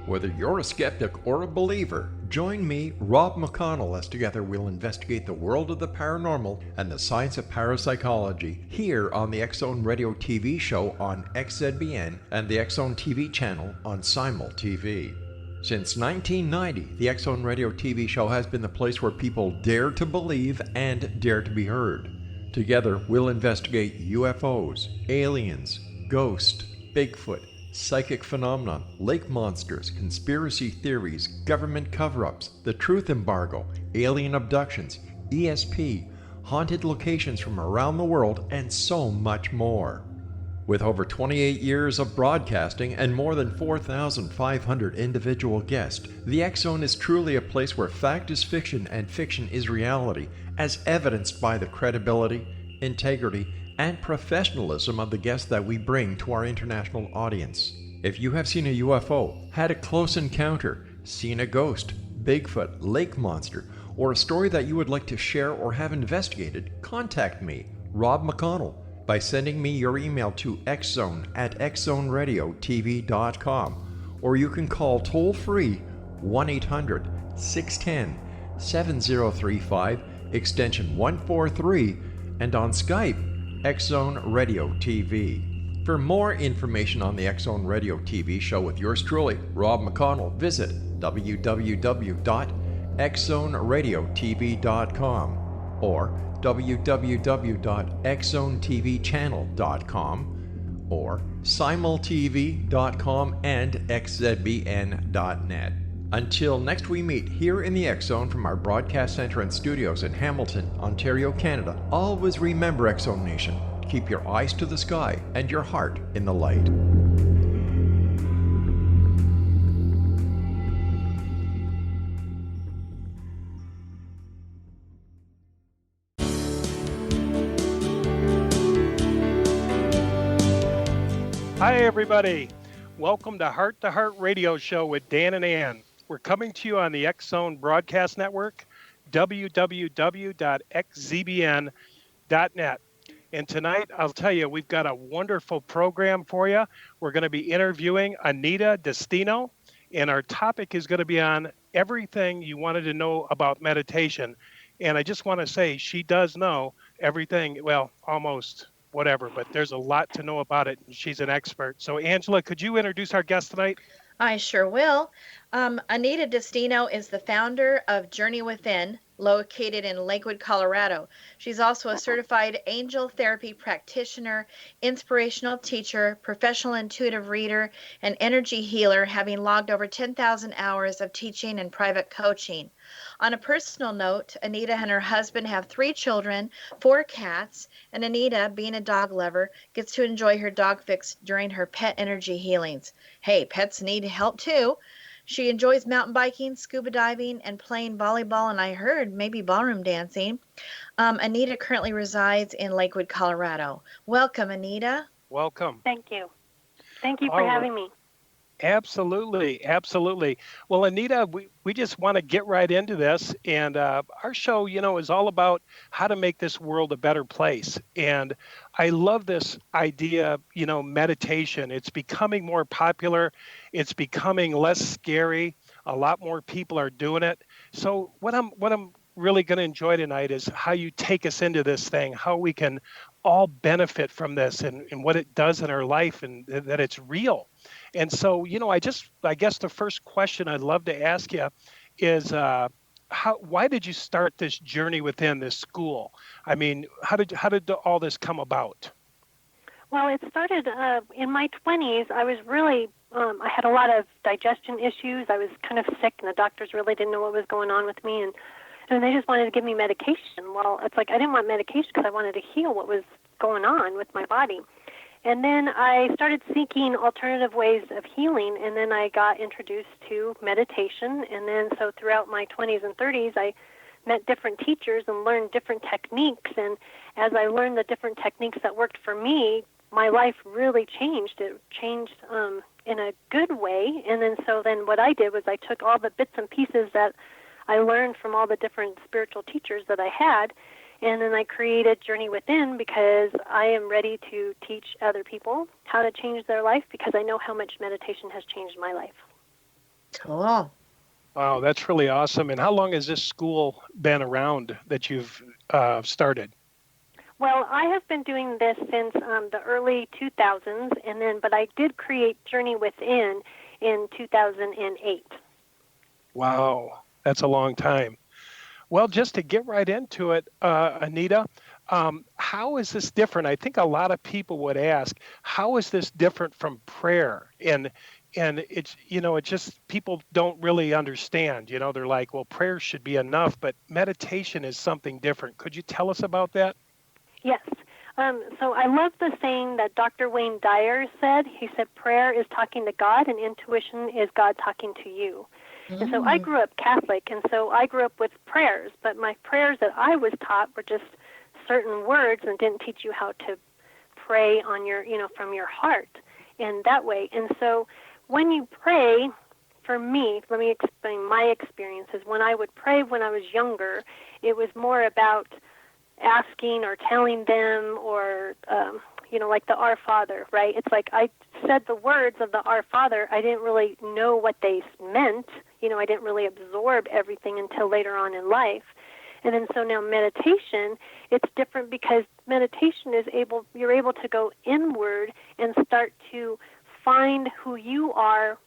Whether you're a skeptic or a believer, join me, Rob McConnell, as together we'll investigate the world of the paranormal and the science of parapsychology here on the X-Zone Radio TV show on XZBN and the X-Zone TV channel on Simul TV. Since 1990, the X-Zone Radio TV show has been the place where people dare to believe and dare to be heard. Together, we'll investigate UFOs, aliens, ghosts, Bigfoot, psychic phenomenon, lake monsters, conspiracy theories, government cover-ups, the truth embargo, alien abductions, ESP, haunted locations from around the world, and so much more. With over 28 years of broadcasting and more than 4,500 individual guests, the X-Zone is truly a place where fact is fiction and fiction is reality, as evidenced by the credibility, integrity, and professionalism of the guests that we bring to our international audience. If you have seen a UFO, had a close encounter, seen a ghost, Bigfoot, lake monster, or a story that you would like to share or have investigated, contact me, Rob McConnell, by sending me your email to xzone@xzoneradiotv.com, or you can call toll-free 1-800-610-7035, extension 143, and on Skype, X-Zone Radio TV. For more information on the X-Zone Radio TV show with yours truly, Rob McConnell, visit www.xzoneradiotv.com or www.xzonetvchannel.com or simultv.com and xzbn.net. Until next we meet here in the X-Zone from our broadcast center and studios in Hamilton, Ontario, Canada, always remember, X-Zone Nation, keep your eyes to the sky and your heart in the light. Hi, everybody. Welcome to Heart Radio Show with Dan and Ann. We're coming to you on the X-Zone Broadcast Network, www.xzbn.net. And tonight, I'll tell you, we've got a wonderful program for you. We're going to be interviewing Anita Destino, and our topic is going to be on everything you wanted to know about meditation. And I just want to say she does know everything, well, almost whatever, but there's a lot to know about it, and she's an expert. So, Angela, could you introduce our guest tonight? I sure will. Anita Destino is the founder of Journey Within, located in Lakewood, Colorado. She's also a certified angel therapy practitioner, inspirational teacher, professional intuitive reader, and energy healer, having logged over 10,000 hours of teaching and private coaching. On a personal note, Anita and her husband have 3 children, 4 cats, and Anita, being a dog lover, gets to enjoy her dog fix during her pet energy healings. Hey, pets need help too. She enjoys mountain biking, scuba diving, and playing volleyball, and I heard maybe ballroom dancing. Anita currently resides in Lakewood, Colorado. Welcome, Anita. Welcome. Thank you. Thank you for having me. Absolutely. Absolutely. Well, Anita, we just want to get right into this. And our show, is all about how to make this world a better place. And I love this idea, meditation. It's becoming more popular. It's becoming less scary. A lot more people are doing it. So what I'm really going to enjoy tonight is how you take us into this thing, how we can all benefit from this and what it does in our life, and that it's real. And so, I guess the first question I'd love to ask you is, why did you start this journey within this school? I mean, how did all this come about? Well, it started in my 20s. I was really, I had a lot of digestion issues. I was kind of sick, and the doctors really didn't know what was going on with me, and they just wanted to give me medication. Well, it's like I didn't want medication because I wanted to heal what was going on with my body. And then I started seeking alternative ways of healing, and then I got introduced to meditation. And then so throughout my 20s and 30s, I met different teachers and learned different techniques. And as I learned the different techniques that worked for me, my life really changed. It changed in a good way. And then what I did was I took all the bits and pieces that I learned from all the different spiritual teachers that I had, and then I created Journey Within because I am ready to teach other people how to change their life because I know how much meditation has changed my life. Cool. Wow, that's really awesome. And how long has this school been around that you've started? Well, I have been doing this since the early 2000s, but I did create Journey Within in 2008. Wow, that's a long time. Well, just to get right into it, Anita, how is this different? I think a lot of people would ask, how is this different from prayer? And it's, it just people don't really understand. They're like, well, prayer should be enough, but meditation is something different. Could you tell us about that? Yes. So I love the saying that Dr. Wayne Dyer said. He said, prayer is talking to God and intuition is God talking to you. And so I grew up Catholic, and so I grew up with prayers, but my prayers that I was taught were just certain words and didn't teach you how to pray on your, from your heart in that way. And so when you pray, for me, let me explain my experiences. When I would pray when I was younger, it was more about asking or telling them or, like the Our Father, right? It's like I said the words of the Our Father. I didn't really know what they meant. I didn't really absorb everything until later on in life. And then so now meditation, it's different because meditation you're able to go inward and start to find who you are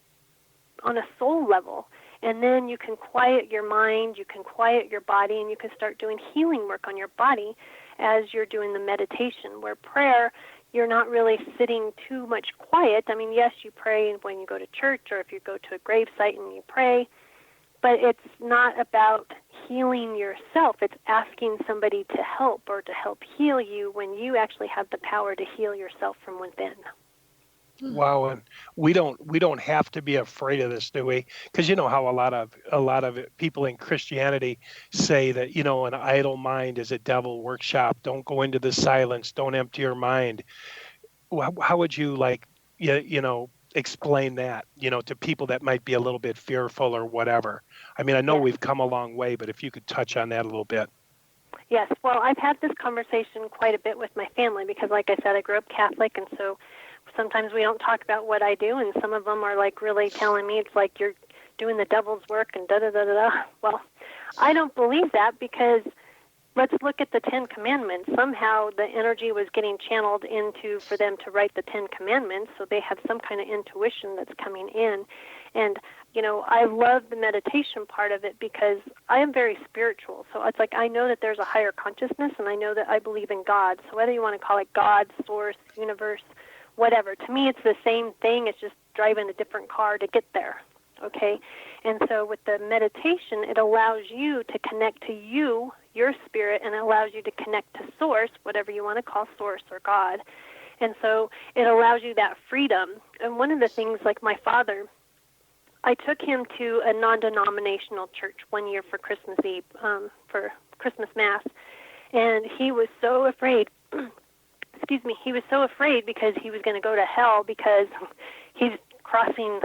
on a soul level. And then you can quiet your mind, you can quiet your body, and you can start doing healing work on your body as you're doing the meditation. Where prayer, you're not really sitting too much quiet. I mean, yes, you pray when you go to church or if you go to a grave site and you pray, but it's not about healing yourself. It's asking somebody to help or to help heal you when you actually have the power to heal yourself from within. Wow, and we don't have to be afraid of this, do we? Because you know how a lot of people in Christianity say that an idle mind is a devil workshop. Don't go into the silence. Don't empty your mind. How would you explain that to people that might be a little bit fearful or whatever? I mean, I know Yes. we've come a long way, but if you could touch on that a little bit. Yes, well, I've had this conversation quite a bit with my family because, like I said, I grew up Catholic, and so sometimes we don't talk about what I do, and some of them are like really telling me it's like you're doing the devil's work and da-da-da-da-da. Well, I don't believe that because let's look at the Ten Commandments. Somehow the energy was getting channeled for them to write the Ten Commandments, so they have some kind of intuition that's coming in. And, I love the meditation part of it because I am very spiritual. So it's like I know that there's a higher consciousness, and I know that I believe in God. So whether you want to call it God, source, universe, whatever, to me it's the same thing. It's just driving a different car to get there, okay? And so with the meditation, it allows you to connect to you, your spirit, and it allows you to connect to source, whatever you want to call source or God. And so it allows you that freedom. And one of the things, like my father, I took him to a non-denominational church one year for Christmas Eve, for Christmas Mass, and he was so afraid. He was so afraid because he was going to go to hell because he's crossing,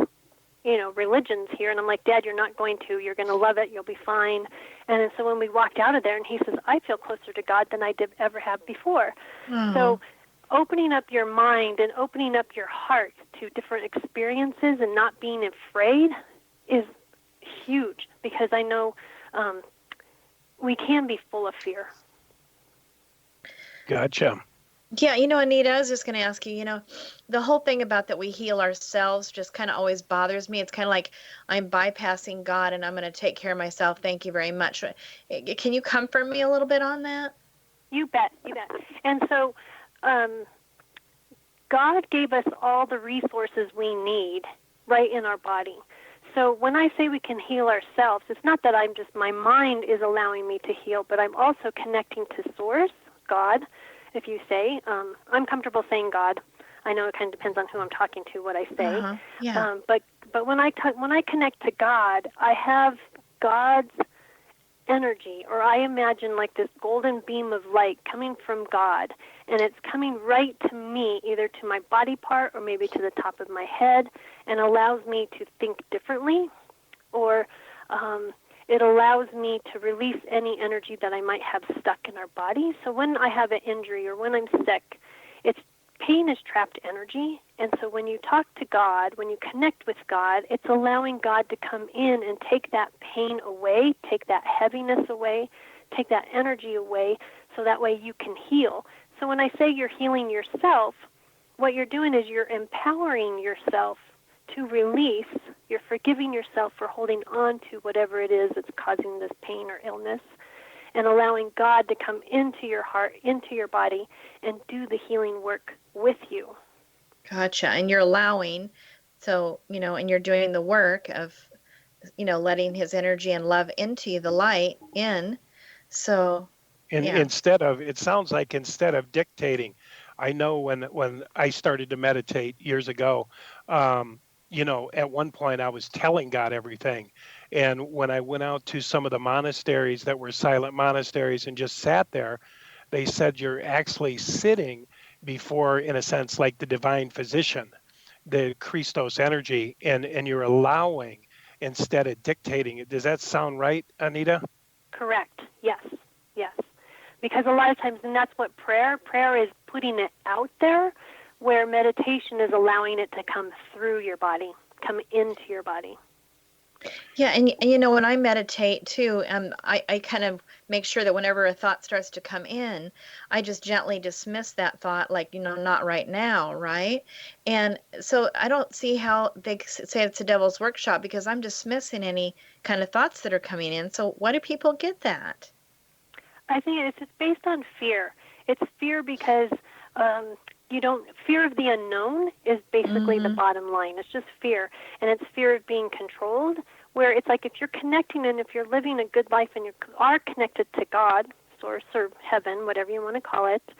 religions here. And I'm like, Dad, you're not going to. You're going to love it. You'll be fine. And then so when we walked out of there, and he says, I feel closer to God than I did ever have before. Mm-hmm. So opening up your mind and opening up your heart to different experiences and not being afraid is huge because I know we can be full of fear. Gotcha. Yeah, Anita, I was just going to ask you, the whole thing about that we heal ourselves just kind of always bothers me. It's kind of like I'm bypassing God and I'm going to take care of myself. Thank you very much. Can you comfort me a little bit on that? You bet. And so God gave us all the resources we need right in our body. So when I say we can heal ourselves, it's not that my mind is allowing me to heal, but I'm also connecting to Source, God. If you say, I'm comfortable saying God. I know it kind of depends on who I'm talking to, what I say. Uh-huh. Yeah. But when I connect to God, I have God's energy, or I imagine like this golden beam of light coming from God, and it's coming right to me, either to my body part or maybe to the top of my head, and allows me to think differently, or it allows me to release any energy that I might have stuck in our body. So when I have an injury or when I'm sick, pain is trapped energy, And so when you talk to God, when you connect with God, it's allowing God to come in and take that pain away, take that heaviness away, take that energy away, so that way you can heal. So when I say you're healing yourself, what you're doing is you're empowering yourself to release. You're forgiving yourself for holding on to whatever it is that's causing this pain or illness, and allowing God to come into your heart, into your body, and do the healing work with you. Gotcha. And you're allowing, so, and you're doing the work of, letting his energy and love into you, the light in. So, And yeah. it sounds like instead of dictating, I know when I started to meditate years ago, at one point I was telling God everything. And when I went out to some of the monasteries that were silent monasteries and just sat there, they said you're actually sitting before, in a sense, like the divine physician, the Christos energy, and you're allowing instead of dictating it. Does that sound right, Anita? Correct. Yes. Yes. Because a lot of times, and that's what prayer is putting it out there, where meditation is allowing it to come through your body, come into your body. Yeah, and when I meditate too, I kind of make sure that whenever a thought starts to come in, I just gently dismiss that thought, like, not right now, right? And so I don't see how they say it's a devil's workshop, because I'm dismissing any kind of thoughts that are coming in. So why do people get that? I think it's based on fear. It's fear because fear of the unknown is basically the bottom line. It's just fear. And it's fear of being controlled, where it's like if you're connecting and if you're living a good life and you are connected to God, source or heaven, whatever you want to call it,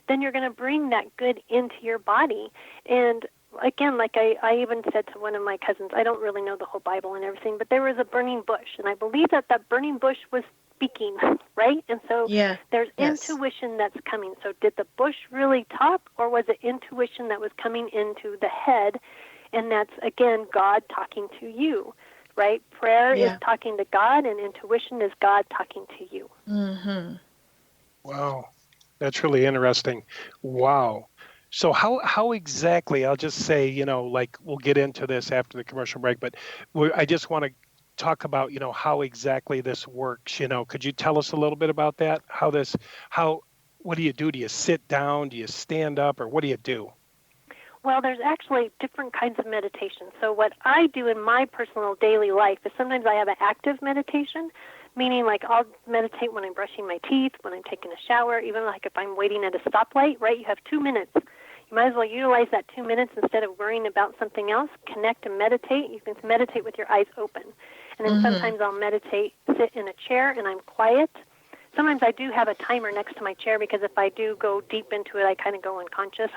then you're going to bring that good into your body. And again, like I even said to one of my cousins, I don't really know the whole Bible and everything, but there was a burning bush, and I believe that burning bush was speaking, right? And so there's intuition that's coming. So did the bush really talk, or was it intuition that was coming into the head? And that's, again, God talking to you, right? Prayer is talking to God, and intuition is God talking to you. Mm-hmm. Wow. That's really interesting. Wow. So how exactly, I'll just say, like we'll get into this after the commercial break, but I just want to talk about, how exactly this works. Could you tell us a little bit about that? What do you do? Do you sit down? Do you stand up? Or what do you do? Well, there's actually different kinds of meditation. So what I do in my personal daily life is sometimes I have an active meditation, meaning like I'll meditate when I'm brushing my teeth, when I'm taking a shower, even like if I'm waiting at a stoplight, right? You have 2 minutes. You might as well utilize that 2 minutes instead of worrying about something else. Connect and meditate. You can meditate with your eyes open. And then sometimes I'll sit in a chair and I'm quiet. Sometimes I do have a timer next to my chair, because if I do go deep into it, I kind of go unconscious.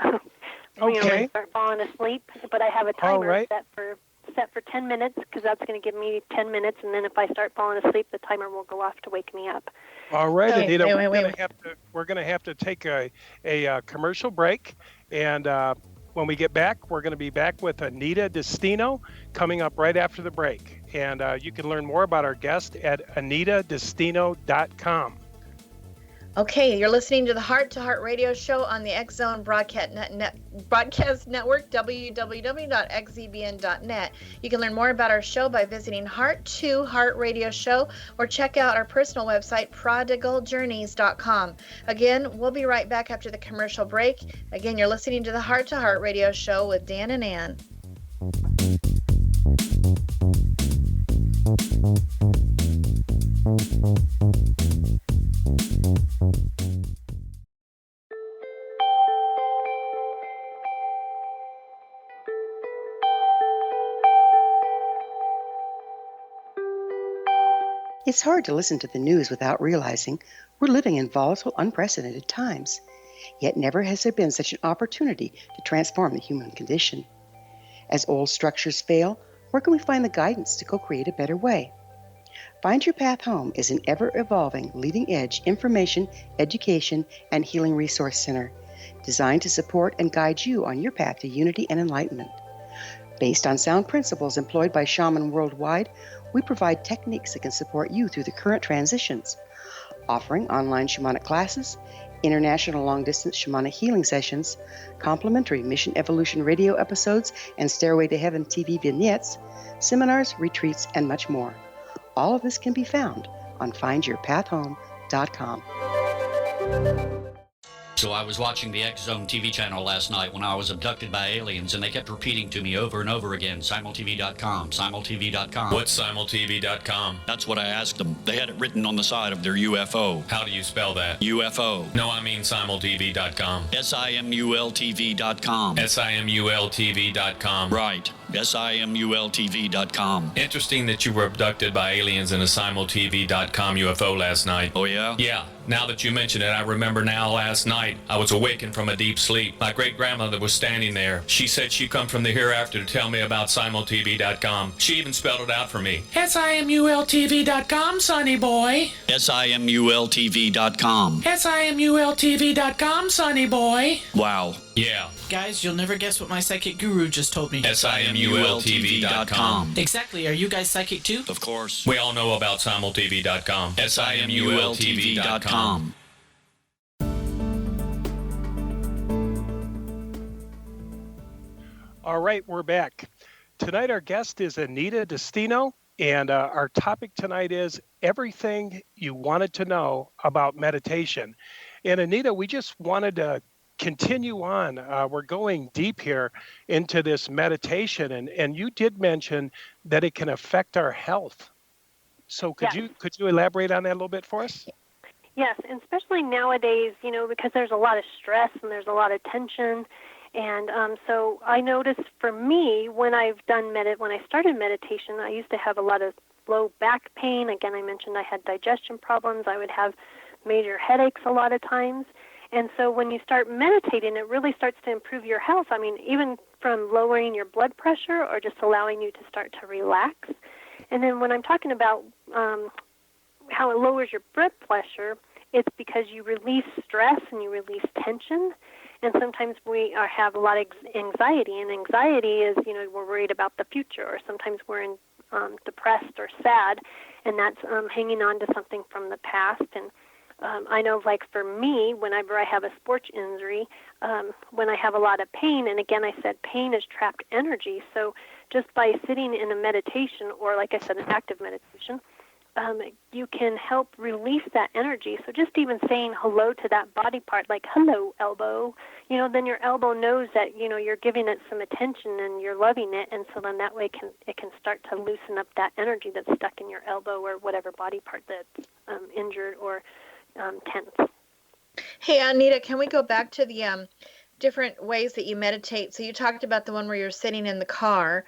When I start falling asleep. But I have a timer set for 10 minutes, because that's going to give me 10 minutes. And then if I start falling asleep, the timer will go off to wake me up. All right, So, Anita, wait. we're going to have to take a commercial break. And when we get back, we're going to be back with Anita Destino coming up right after the break. And you can learn more about our guest at anitadestino.com. Okay, you're listening to the Heart to Heart radio show on the X Zone Broadcast Network, www.xzbn.net. You can learn more about our show by visiting Heart to Heart Radio Show, or check out our personal website, prodigaljourneys.com. Again, we'll be right back after the commercial break. Again, you're listening to the Heart to Heart radio show with Dan and Ann. It's hard to listen to the news without realizing we're living in volatile, unprecedented times. Yet never has there been such an opportunity to transform the human condition. As old structures fail, where can we find the guidance to co-create a better way? Find Your Path Home is an ever-evolving, leading-edge information, education, and healing resource center designed to support and guide you on your path to unity and enlightenment. Based on sound principles employed by shaman worldwide, we provide techniques that can support you through the current transitions, offering online shamanic classes, international long-distance shamanic healing sessions, complimentary Mission Evolution radio episodes and Stairway to Heaven TV vignettes, seminars, retreats, and much more. All of this can be found on findyourpathhome.com. So I was watching the X Zone TV channel last night when I was abducted by aliens, and they kept repeating to me over and over again, simultv.com, simultv.com. What's simultv.com? That's what I asked them. They had it written on the side of their UFO. How do you spell that? UFO. No, I mean simultv.com. simultv.com. simultv.com. Right. simultv.com. Interesting that you were abducted by aliens in a simultv.com UFO last night. Oh, yeah? Yeah. Now that you mention it, I remember now last night I was awakened from a deep sleep. My great-grandmother was standing there. She said she'd come from the hereafter to tell me about simultv.com. She even spelled it out for me. simultv.com, sonny boy. simultv.com. simultv.com, sonny boy. Wow. Yeah. Guys, you'll never guess what my psychic guru just told me. simultv.com. Exactly. Are you guys psychic too? Of course. We all know about simultv.com. simultv.com. All right, we're back. Tonight our guest is Anita Destino, and our topic tonight is everything you wanted to know about meditation. And Anita, we just wanted to continue on. We're going deep here into this meditation, and you did mention that it can affect our health. So could you elaborate on that a little bit for us? Yes, and especially nowadays, because there's a lot of stress and there's a lot of tension. And so I noticed for me, when I started meditation, I used to have a lot of low back pain. Again, I mentioned I had digestion problems. I would have major headaches a lot of times. And so when you start meditating, it really starts to improve your health. I mean, even from lowering your blood pressure or just allowing you to start to relax. And then when I'm talking about how it lowers your blood pressure, it's because you release stress and you release tension. And sometimes we have a lot of anxiety, and anxiety is, we're worried about the future, or sometimes we're depressed or sad, and that's hanging on to something from the past. And I know, like for me, whenever I have a sports injury, when I have a lot of pain, and again, I said pain is trapped energy. So just by sitting in a meditation, or like I said, an active meditation, you can help release that energy. So just even saying hello to that body part, like, hello, elbow, then your elbow knows that, you're giving it some attention and you're loving it. And so then that way it can start to loosen up that energy that's stuck in your elbow or whatever body part that's injured or tense. Hey, Anita, can we go back to the different ways that you meditate? So you talked about the one where you're sitting in the car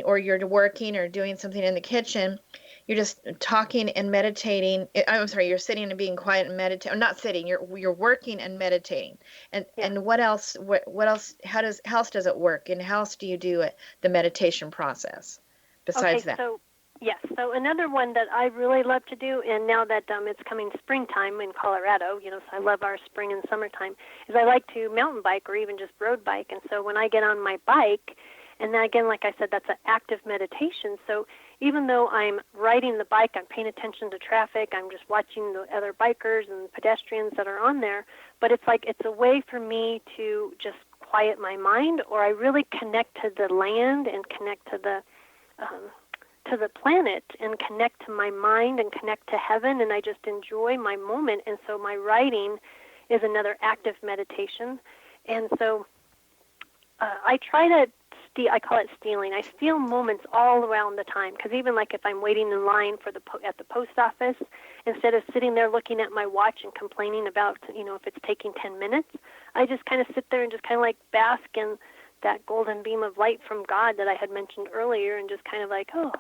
or you're working or doing something in the kitchen. You're just talking and meditating. I'm sorry, you're sitting and being quiet and meditating. Not sitting. You're working and meditating. And what else? What else? How else does it work? And how else do you do it? The meditation process. Besides that. So So another one that I really love to do, and now that it's coming springtime in Colorado, so I love our spring and summertime, is I like to mountain bike or even just road bike. And so when I get on my bike, and then again, like I said, that's an active meditation. So even though I'm riding the bike, I'm paying attention to traffic, I'm just watching the other bikers and pedestrians that are on there, but it's a way for me to just quiet my mind, or I really connect to the land and connect to the planet and connect to my mind and connect to heaven, and I just enjoy my moment. And so my writing is another active meditation. And so I try to I call it stealing. I steal moments all around the time, because even like if I'm waiting in line at the post office, instead of sitting there looking at my watch and complaining about, if it's taking 10 minutes, I just kind of sit there and just kind of like bask in that golden beam of light from God that I had mentioned earlier, and just kind of like, oh,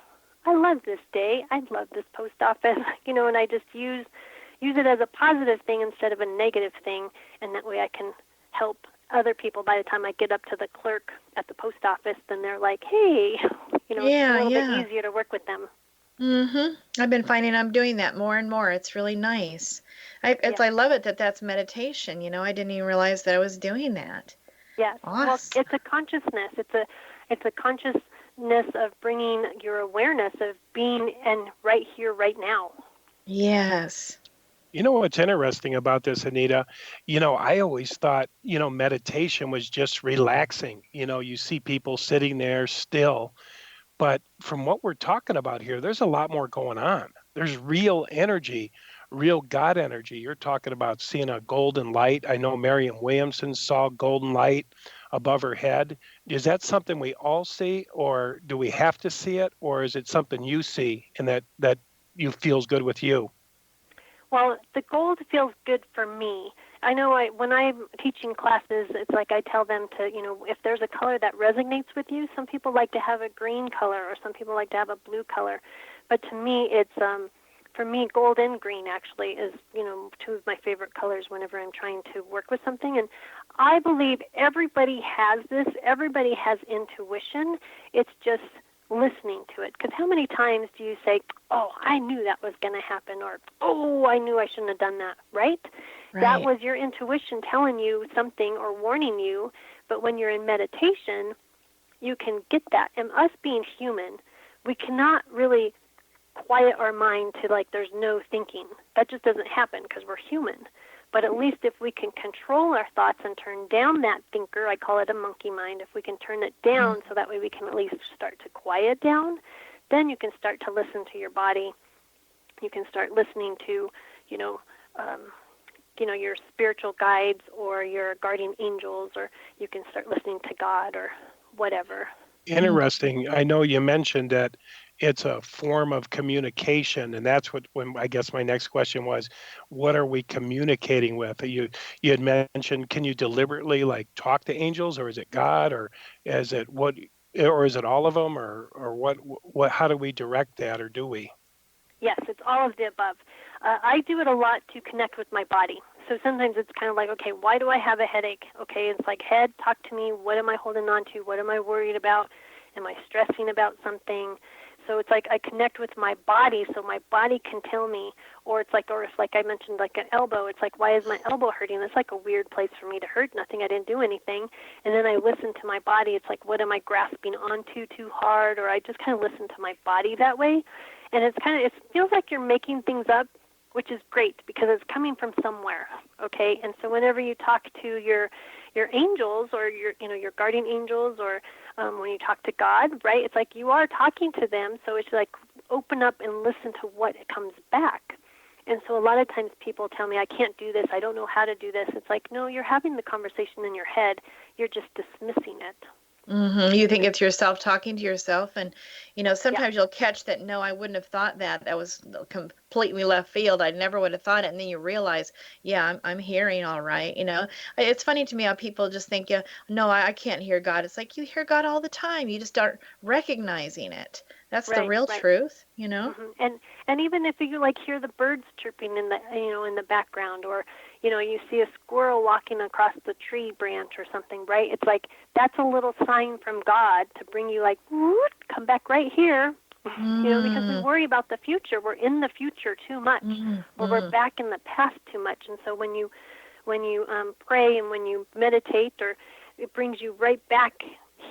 I love this day. I love this post office, and I just use it as a positive thing instead of a negative thing, and that way I can help other people. By the time I get up to the clerk at the post office, then they're like, hey, it's a little bit easier to work with them. Mm-hmm. I've been finding I'm doing that more and more. It's really nice. I love it that's meditation. I didn't even realize that I was doing that. Yes. Awesome. Well, it's a consciousness. It's a consciousness of bringing your awareness of being and right here, right now. Yes. You know what's interesting about this, Anita? I always thought, meditation was just relaxing. You see people sitting there still, but from what we're talking about here, there's a lot more going on. There's real energy, real God energy. You're talking about seeing a golden light. I know Marion Williamson saw golden light above her head. Is that something we all see, or do we have to see it, or is it something you see and that you feels good with you? Well, the gold feels good for me. I know when I'm teaching classes, it's like I tell them to, if there's a color that resonates with you, some people like to have a green color or some people like to have a blue color. But to me, it's, for me, gold and green actually is, two of my favorite colors whenever I'm trying to work with something. And I believe everybody has this. Everybody has intuition. It's just listening to it. Because how many times do you say, oh, I knew that was going to happen, or, oh, I knew I shouldn't have done that, right? That was your intuition telling you something or warning you. But when you're in meditation, you can get that. And us being human, we cannot really quiet our mind to like there's no thinking. That just doesn't happen because we're human. But at least if we can control our thoughts and turn down that thinker, I call it a monkey mind, if we can turn it down so that way we can at least start to quiet down, then you can start to listen to your body. You can start listening to, your spiritual guides or your guardian angels, or you can start listening to God or whatever. Interesting. I know you mentioned that it's a form of communication, and that's when I guess my next question was, what are we communicating with? You had mentioned, can you deliberately like talk to angels, or is it God, or is it what, or is it all of them, or what? How do we direct that, or do we? Yes, it's all of the above. I do it a lot to connect with my body. So sometimes it's kind of like, okay, why do I have a headache? Okay, it's like, head, talk to me. What am I holding on to? What am I worried about? Am I stressing about something? So it's like I connect with my body so my body can tell me. Or it's like, or if like I mentioned like an elbow, it's like, why is my elbow hurting? That's like a weird place for me to hurt. Nothing, I didn't do anything. And then I listen to my body. It's like, what am I grasping onto too hard? Or I just kind of listen to my body that way. And it feels like you're making things up, which is great because it's coming from somewhere, okay? And so whenever you talk to your angels or your guardian angels, or when you talk to God, right? It's like you are talking to them, so it's like open up and listen to what comes back. And so a lot of times people tell me, I can't do this, I don't know how to do this. It's like, no, you're having the conversation in your head, you're just dismissing it. You think it's yourself talking to yourself, and sometimes you'll catch that. No, I wouldn't have thought that. That was completely left field. I never would have thought it, and then you realize, yeah, I'm hearing all right. It's funny to me how people just think, yeah, no, I can't hear God. It's like you hear God all the time. You just start recognizing it. That's the real truth, And even if you like hear the birds chirping in the background, or you see a squirrel walking across the tree branch or something, right? It's like that's a little sign from God to bring you like, come back right here, because we worry about the future. We're in the future too much, or we're back in the past too much. And so when you pray and when you meditate, or it brings you right back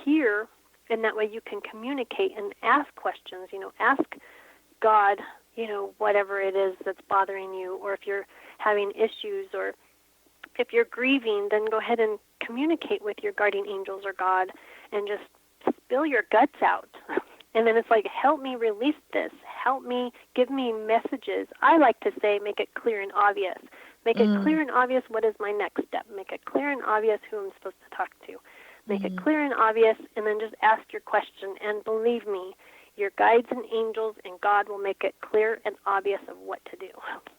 here. And that way you can communicate and ask questions, ask God, whatever it is that's bothering you, or if you're having issues, or if you're grieving, then go ahead and communicate with your guardian angels or God and just spill your guts out. And then it's like, help me release this. Help me, give me messages. I like to say, make it clear and obvious. Make it clear and obvious what is my next step. Make it clear and obvious who I'm supposed to talk to. Make it clear and obvious, and then just ask your question. And believe me, your guides and angels and God will make it clear and obvious of what to do.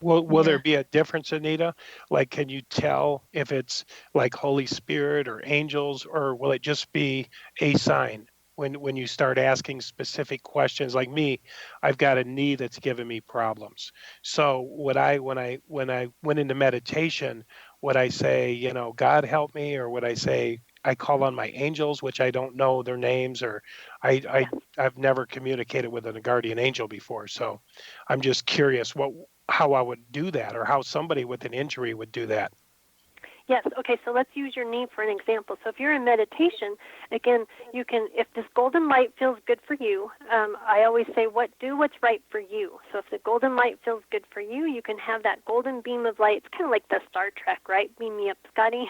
Will there be a difference, Anita? Like, can you tell if it's like Holy Spirit or angels, or will it just be a sign when you start asking specific questions? Like me, I've got a knee that's giving me problems. So when I went into meditation, would I say, God help me, or would I say, I call on my angels, which I don't know their names, or I've never communicated with a guardian angel before. So I'm just curious how I would do that, or how somebody with an injury would do that. Yes. Okay. So let's use your knee for an example. So if you're in meditation, again, you can, if this golden light feels good for you, I always say, do what's right for you. So if the golden light feels good for you, you can have that golden beam of light. It's kind of like the Star Trek, right? Beam me up, Scotty.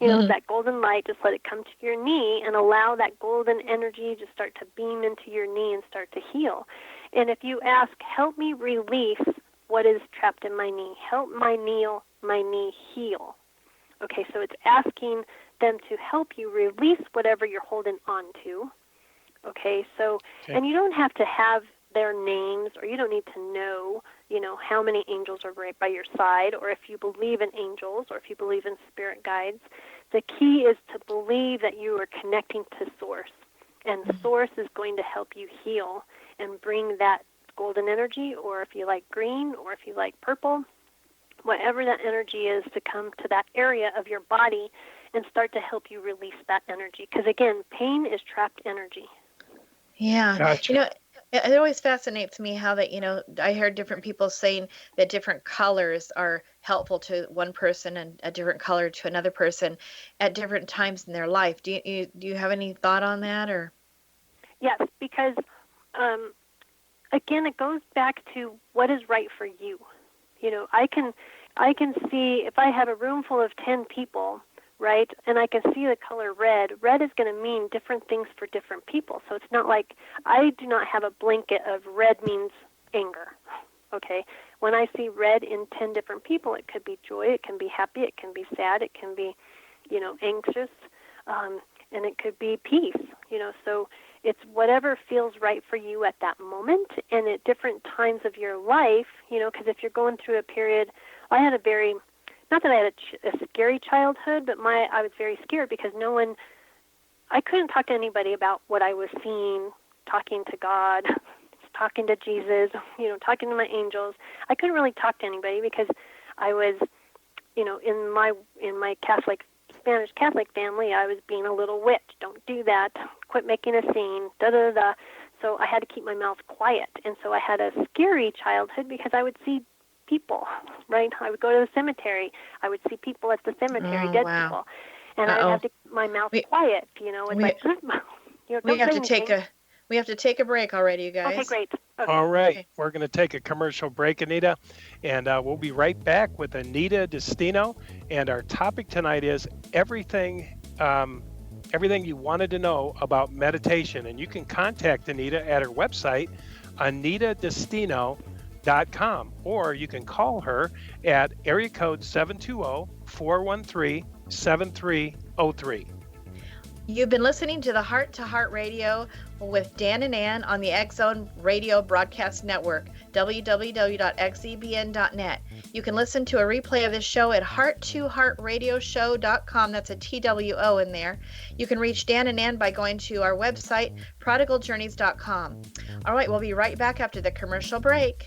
That golden light, just let it come to your knee and allow that golden energy to start to beam into your knee and start to heal. And if you ask, help me release what is trapped in my knee, help my knee heal. Okay, so it's asking them to help you release whatever you're holding on to. Okay, so, and you don't have to have their names, or you don't need to know, how many angels are right by your side, or if you believe in angels, or if you believe in spirit guides. The key is to believe that you are connecting to Source, and Source is going to help you heal and bring that golden energy, or if you like green, or if you like purple, whatever that energy is, to come to that area of your body and start to help you release that energy. Because, again, pain is trapped energy. Yeah. Gotcha. It always fascinates me how that, I heard different people saying that different colors are helpful to one person and a different color to another person at different times in their life. Do you have any thought on that, or? Yes, because, again, it goes back to what is right for you. I can see if I have a room full of 10 people, right, and I can see the color red. Red is going to mean different things for different people. So it's not like I do not have a blanket of red means anger. Okay, when I see red in 10 different people, it could be joy, it can be happy, it can be sad, it can be, anxious, and it could be peace. So it's whatever feels right for you at that moment and at different times of your life, because if you're going through a period, I had not that I had a scary childhood, but I was very scared because I couldn't talk to anybody about what I was seeing, talking to God, talking to Jesus, talking to my angels. I couldn't really talk to anybody because I was, in my Spanish Catholic family, I was being a little witch. Don't do that. Quit making a scene. Da-da-da. So I had to keep my mouth quiet. And so I had a scary childhood because I would see people, right? I would go to the cemetery. I would see people at the cemetery, dead people. And I'd have to keep my mouth quiet, We have to take a break already, you guys. Okay, great. Okay. All right. Okay. We're going to take a commercial break, Anita, and we'll be right back with Anita Destino. And our topic tonight is everything you wanted to know about meditation. And you can contact Anita at her website, anitadestino.com, or you can call her at area code 720-413-7303. You've been listening to the Heart to Heart Radio with Dan and Ann on the X-Zone Radio Broadcast Network, www.xzbn.net. You can listen to a replay of this show at heart2heartradioshow.com. That's a TWO in there. You can reach Dan and Ann by going to our website, prodigaljourneys.com. All right, we'll be right back after the commercial break.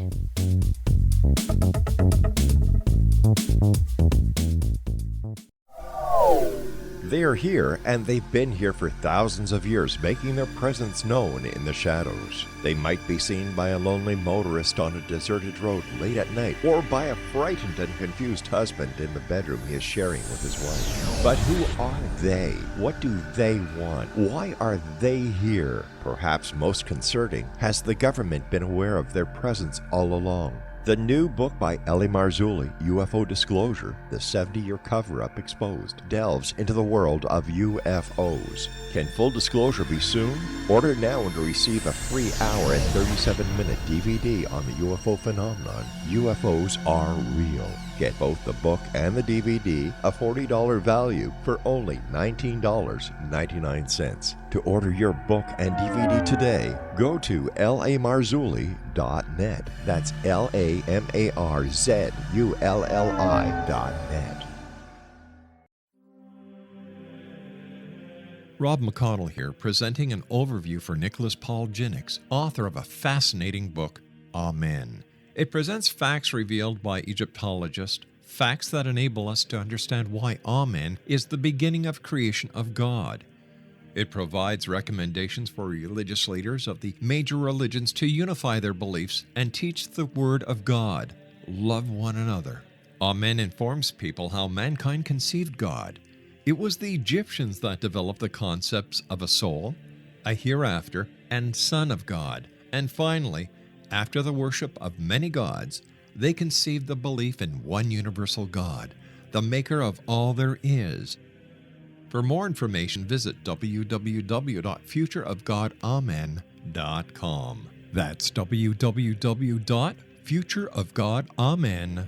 They are here, and they've been here for thousands of years, making their presence known in the shadows. They might be seen by a lonely motorist on a deserted road late at night, or by a frightened and confused husband in the bedroom he is sharing with his wife. But who are they? What do they want? Why are they here? Perhaps most concerning, has the government been aware of their presence all along? The new book by Ellie Marzulli, UFO Disclosure, the 70-year cover-up exposed, delves into the world of UFOs. Can full disclosure be soon? Order now and receive a free hour and 37-minute DVD on the UFO phenomenon. UFOs are real. Get both the book and the DVD, a $40 value, for only $19.99. To order your book and DVD today, go to lamarzulli.net. That's LAMARZULLI.net. Rob McConnell here, presenting an overview for Nicholas Paul Jennings, author of a fascinating book, Amen. It presents facts revealed by Egyptologists, facts that enable us to understand why Amen is the beginning of creation of God. It provides recommendations for religious leaders of the major religions to unify their beliefs and teach the Word of God. Love one another. Amen informs people how mankind conceived God. It was the Egyptians that developed the concepts of a soul, a hereafter, and Son of God. And finally, after the worship of many gods, they conceived the belief in one universal God, the maker of all there is. For more information, visit www.futureofgodamen.com. That's www.futureofgodamen.com.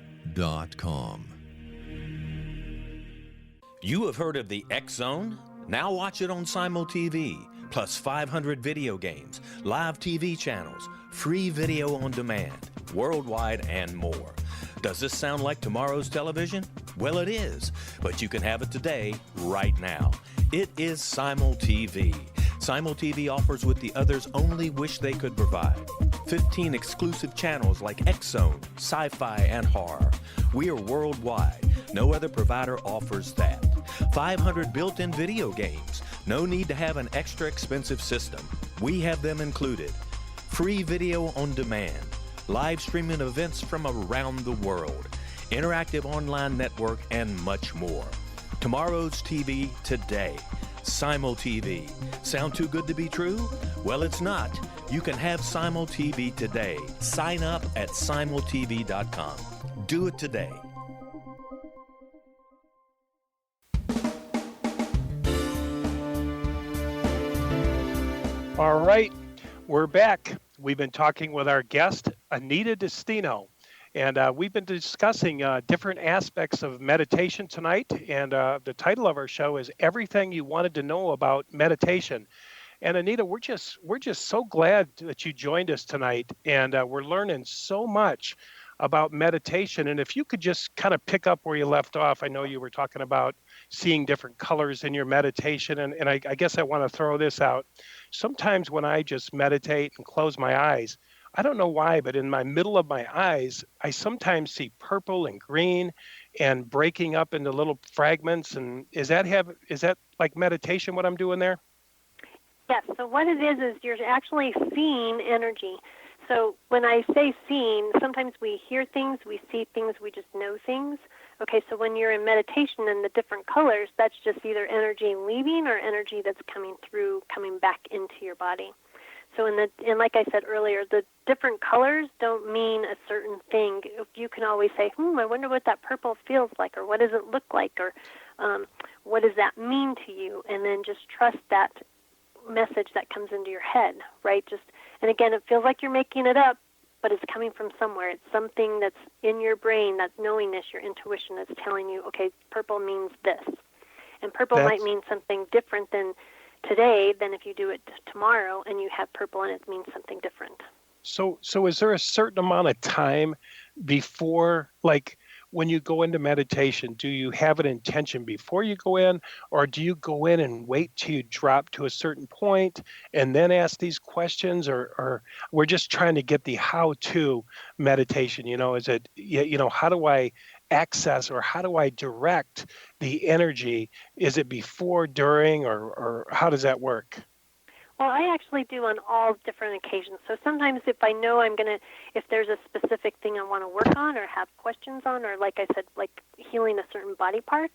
You have heard of the X Zone? Now watch it on Simul TV, plus 500 video games, live TV channels, free video on demand, worldwide, and more. Does this sound like tomorrow's television? Well, it is, but you can have it today, right now. It is Simul TV. Simul TV offers what the others only wish they could provide. 15 exclusive channels like X Zone, sci-fi, and horror. We are worldwide. No other provider offers that. 500 built-in video games. No need to have an extra expensive system. We have them included. Free video on demand. Live streaming events from around the world. Interactive online network, and much more. Tomorrow's TV today. Simul TV. Sound too good to be true? Well, it's not. You can have Simul TV today. Sign up at simultv.com. Do it today. All right, we're back. We've been talking with our guest, Anita Destino, and we've been discussing different aspects of meditation tonight. And the title of our show is Everything You Wanted to Know About Meditation. And Anita, we're just so glad that you joined us tonight, and we're learning so much about meditation. And if you could just kind of pick up where you left off, I know you were talking about seeing different colors in your meditation, and I guess I want to throw this out. Sometimes when I just meditate and close my eyes, I don't know why, but in my middle of my eyes, I sometimes see purple and green and breaking up into little fragments. And is that like meditation, what I'm doing there? Yes, so what it is you're actually seeing energy. So when I say seeing, sometimes we hear things, we see things, we just know things. Okay, so when you're in meditation and the different colors, that's just either energy leaving or energy that's coming through, coming back into your body. So and like I said earlier, the different colors don't mean a certain thing. You can always say, I wonder what that purple feels like, or what does it look like, or what does that mean to you? And then just trust that message that comes into your head, right? And again, it feels like you're making it up, but it's coming from somewhere. It's something that's in your brain, that knowingness, your intuition that's telling you, okay, purple means this. And purple might mean something different than today than if you do it tomorrow and you have purple and it means something different. So is there a certain amount of time before, like when you go into meditation, do you have an intention before you go in, or do you go in and wait till you drop to a certain point and then ask these questions, or we're just trying to get the how-to meditation, is it, how do I access or how do I direct the energy? Is it before, during, or how does that work? Well, I actually do on all different occasions. So sometimes if I know if there's a specific thing I want to work on or have questions on, or like I said, like healing a certain body part,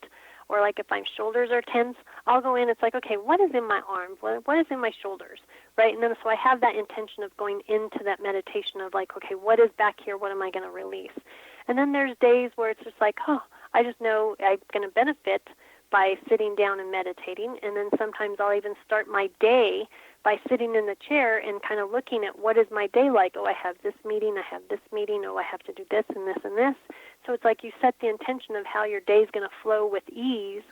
or like if my shoulders are tense, I'll go in, it's like, okay, what is in my arms? What is in my shoulders, right? And then so I have that intention of going into that meditation of like, okay, what is back here? What am I going to release? And then there's days where it's just like, I just know I'm going to benefit by sitting down and meditating. And then sometimes I'll even start my day by sitting in the chair and kind of looking at what is my day like. Oh, I have this meeting, I have this meeting, oh, I have to do this and this and this. So it's like you set the intention of how your day is going to flow with ease,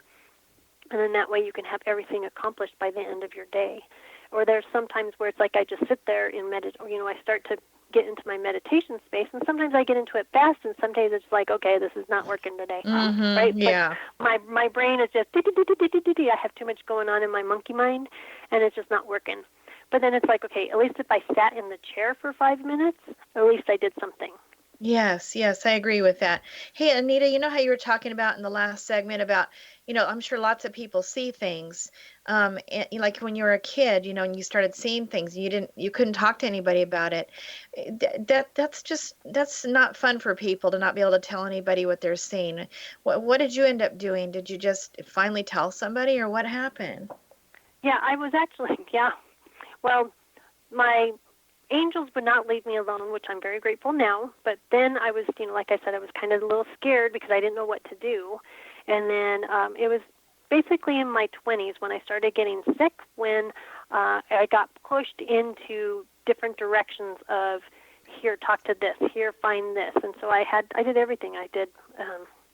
and then that way you can have everything accomplished by the end of your day. Or there's sometimes where it's like I just sit there and I start to get into my meditation space, and sometimes I get into it fast, and some days it's like, okay, this is not working today, right? Yeah. Like my brain is just, I have too much going on in my monkey mind, and it's just not working. But then it's like, okay, at least if I sat in the chair for 5 minutes, at least I did something, Yes, yes, I agree with that. Hey, Anita, you know how you were talking about in the last segment about, I'm sure lots of people see things. Like when you were a kid, and you started seeing things, you couldn't talk to anybody about it. That's not fun for people to not be able to tell anybody what they're seeing. What did you end up doing? Did you just finally tell somebody, or what happened? Yeah, I was actually, yeah. Well, my angels would not leave me alone, which I'm very grateful now. But then I was, like I said, I was kind of a little scared because I didn't know what to do. And then it was basically in my 20s when I started getting sick, when I got pushed into different directions of, here, talk to this, here, find this. And so I did everything. I did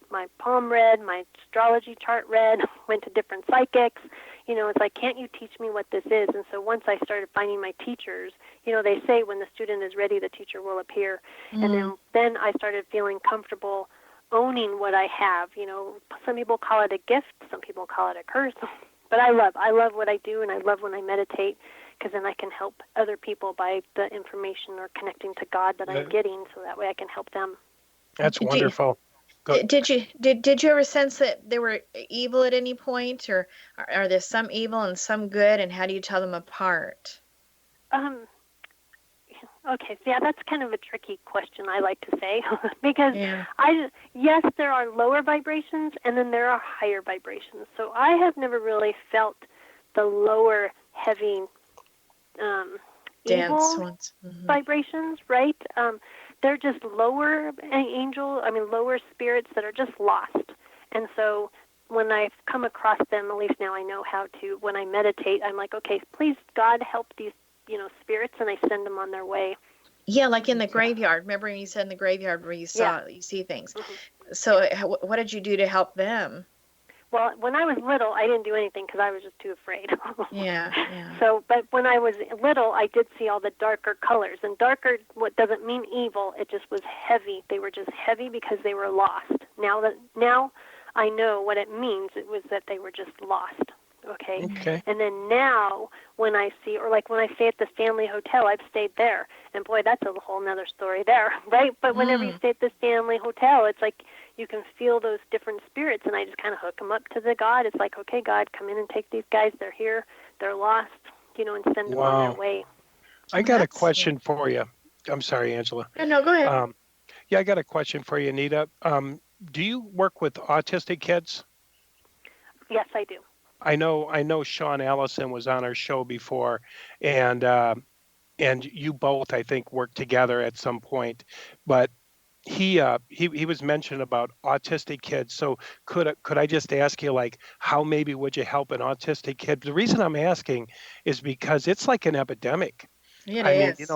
my palm read, my astrology chart read, went to different psychics. It's like, can't you teach me what this is? And so once I started finding my teachers, they say when the student is ready, the teacher will appear. And then I started feeling comfortable owning what I have. Some people call it a gift, some people call it a curse. But I love what I do, and I love when I meditate, because then I can help other people by the information or connecting to God that I'm getting, so that way I can help them. That's wonderful. Did you ever sense that they were evil at any point, or are there some evil and some good, and how do you tell them apart? Okay, so yeah, that's kind of a tricky question, I like to say, because yes, there are lower vibrations, and then there are higher vibrations. So I have never really felt the lower, heavy, evil vibrations, right? They're just lower lower spirits that are just lost. And so when I've come across them, at least now I know how to, when I meditate, I'm like, okay, please, God, help these, spirits, and I send them on their way. Yeah, like in the graveyard. Remember when you said in the graveyard where you see things. Mm-hmm. So what did you do to help them? Well, when I was little, I didn't do anything because I was just too afraid. Yeah. So, but when I was little, I did see all the darker colors. And darker, what doesn't mean evil, it just was heavy. They were just heavy because they were lost. Now I know what it means. It was that they were just lost. Okay. And then now when I see, or like when I stay at the Stanley Hotel, I've stayed there. And boy, that's a whole nother story there, right? But whenever you stay at the Stanley Hotel, it's like you can feel those different spirits, and I just kind of hook them up to the God. It's like, okay, God, come in and take these guys. They're here. They're lost, and send them on their way. I got a question for you. I'm sorry, Angela. No, go ahead. I got a question for you, Anita. Do you work with autistic kids? Yes, I do. I know Sean Allison was on our show before, and you both, I think, worked together at some point. But he was mentioning about autistic kids. So could I just ask you, like, how maybe would you help an autistic kid? The reason I'm asking is because it's like an epidemic. It is.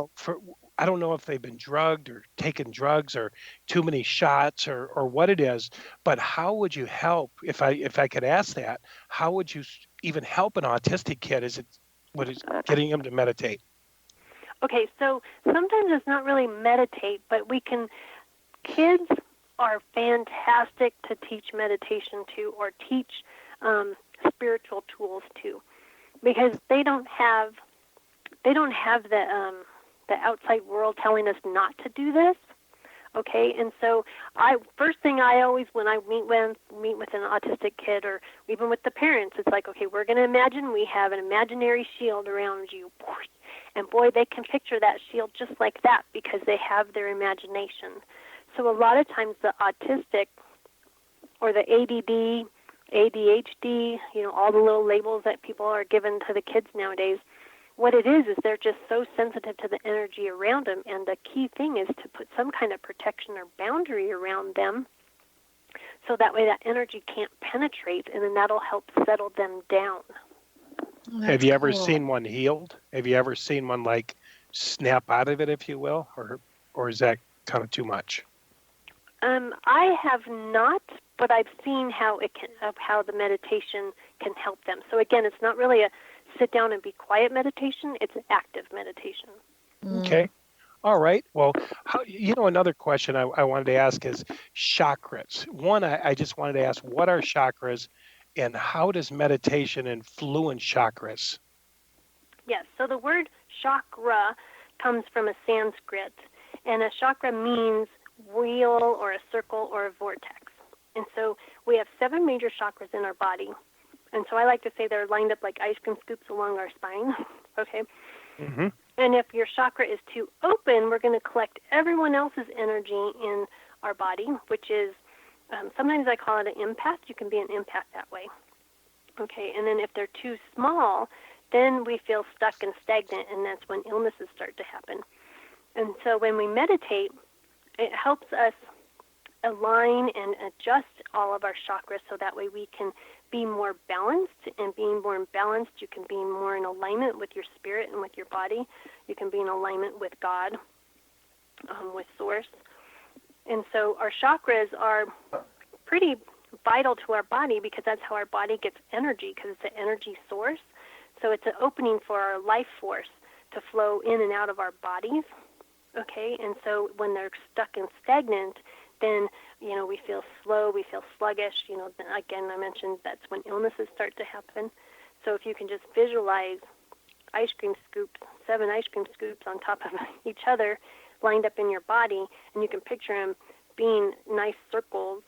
I don't know if they've been drugged or taken drugs or too many shots or what it is, but how would you help, if I could ask that, how would you even help an autistic kid? Is it getting them to meditate? Okay, so sometimes it's not really meditate, but kids are fantastic to teach meditation to, or teach spiritual tools to, because they don't have the outside world telling us not to do this. Okay, and so first thing I always, when I meet with an autistic kid, or even with the parents, it's like, okay, we're going to imagine we have an imaginary shield around you, and boy, they can picture that shield just like that because they have their imagination. So a lot of times the autistic, or the ADD, ADHD, all the little labels that people are given to the kids nowadays, what it is they're just so sensitive to the energy around them, and the key thing is to put some kind of protection or boundary around them, so that way that energy can't penetrate, and then that'll help settle them down. Have you ever seen one healed? Have you ever seen one like snap out of it, if you will, or is that kind of too much? I have not, but I've seen how the meditation can help them. So again, it's not really a sit down and be quiet meditation, it's an active meditation. Okay. All right. Well, another question I wanted to ask is chakras. One, I just wanted to ask, what are chakras, and how does meditation influence chakras? Yes. So the word chakra comes from a Sanskrit, and a chakra means wheel or a circle or a vortex. And so we have 7 major chakras in our body. And so I like to say they're lined up like ice cream scoops along our spine. Okay? Mm-hmm. And if your chakra is too open, we're going to collect everyone else's energy in our body, which is, sometimes I call it an empath. You can be an empath that way. Okay, and then if they're too small, then we feel stuck and stagnant, and that's when illnesses start to happen. And so when we meditate, it helps us align and adjust all of our chakras so that way we can be more balanced. And being more balanced, you can be more in alignment with your spirit and with your body. You can be in alignment with God, with Source. And so our chakras are pretty vital to our body because that's how our body gets energy, because it's an energy source. So it's an opening for our life force to flow in and out of our bodies. Okay, and so when they're stuck and stagnant, then, we feel slow, we feel sluggish. Again, I mentioned that's when illnesses start to happen. So if you can just visualize ice cream scoops, 7 ice cream scoops on top of each other, lined up in your body, and you can picture them being nice circles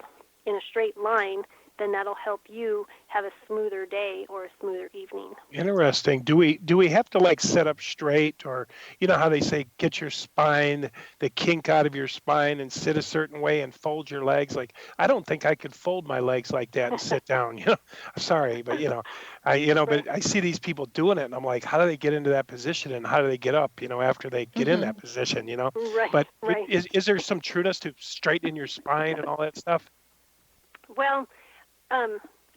in a straight line, then that'll help you have a smoother day or a smoother evening. Interesting. Do we have to sit up straight, or how they say get your spine, the kink out of your spine, and sit a certain way and fold your legs? I don't think I could fold my legs like that and sit down. I'm sorry, but but I see these people doing it, and I'm like, how do they get into that position, and how do they get up? After they get in that position, Right. But right. is there some trueness to straightening your spine and all that stuff? Well,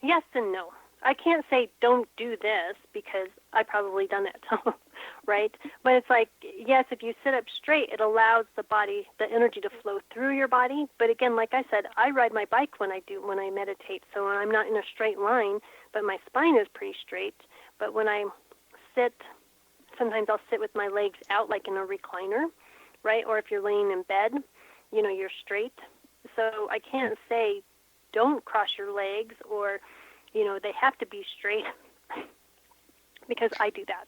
yes and no. I can't say don't do this because I've probably done it, right? But it's yes, if you sit up straight, it allows the body, the energy to flow through your body. But again, like I said, I ride my bike when I meditate, so I'm not in a straight line, but my spine is pretty straight. But when I sit, sometimes I'll sit with my legs out like in a recliner, right? Or if you're laying in bed, you're straight. So I can't say don't cross your legs or, they have to be straight because I do that.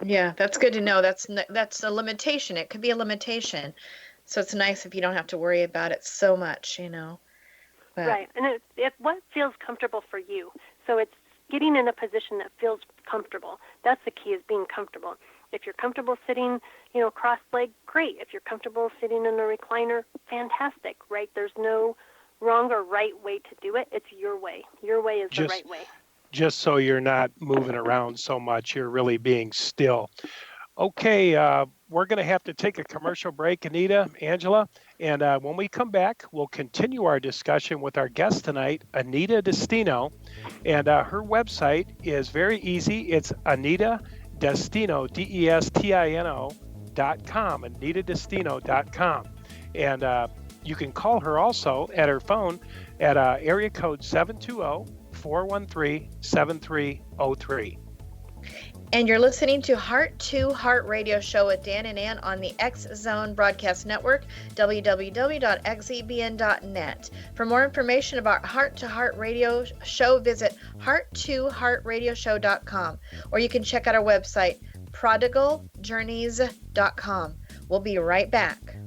Yeah, that's good to know. That's a limitation. It could be a limitation. So it's nice if you don't have to worry about it so much, But, right. And it's what feels comfortable for you. So it's getting in a position that feels comfortable. That's the key, is being comfortable. If you're comfortable sitting, cross-legged, great. If you're comfortable sitting in a recliner, fantastic, right? There's no wrong or right way to do it. It's your way. Your way is the right way. Just so you're not moving around so much, you're really being still. Okay, we're going to have to take a commercial break, Anita, Angela, and when we come back, we'll continue our discussion with our guest tonight, Anita Destino, and her website is very easy. It's Anita Destino, DESTINO.com, AnitaDestino.com, and you can call her also at her phone at area code 720-413-7303. And you're listening to Heart to Heart Radio Show with Dan and Ann on the X Zone Broadcast Network, www.xzbn.net. For more information about Heart to Heart Radio Show, visit heart2heartradioshow.com, or you can check out our website, prodigaljourneys.com. We'll be right back.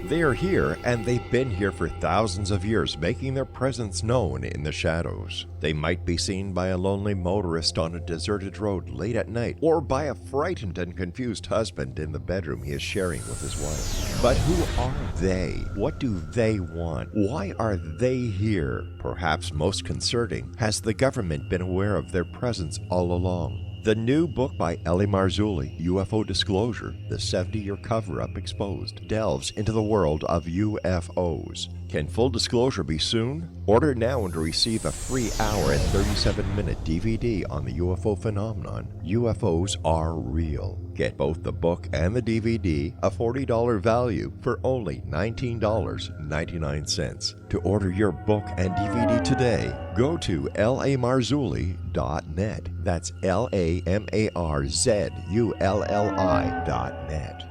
They are here, and they've been here for thousands of years, making their presence known in the shadows. They might be seen by a lonely motorist on a deserted road late at night, or by a frightened and confused husband in the bedroom he is sharing with his wife. But who are they? What do they want? Why are they here? Perhaps most concerning, has the government been aware of their presence all along? The new book by Ellie Marzulli, UFO Disclosure, the 70-year cover-up exposed, delves into the world of UFOs. Can full disclosure be soon? Order now and receive a free hour and 37-minute DVD on the UFO phenomenon. UFOs are real. Get both the book and the DVD, a $40 value, for only $19.99. To order your book and DVD today, go to lamarzulli.net. That's LAMARZULLI.net.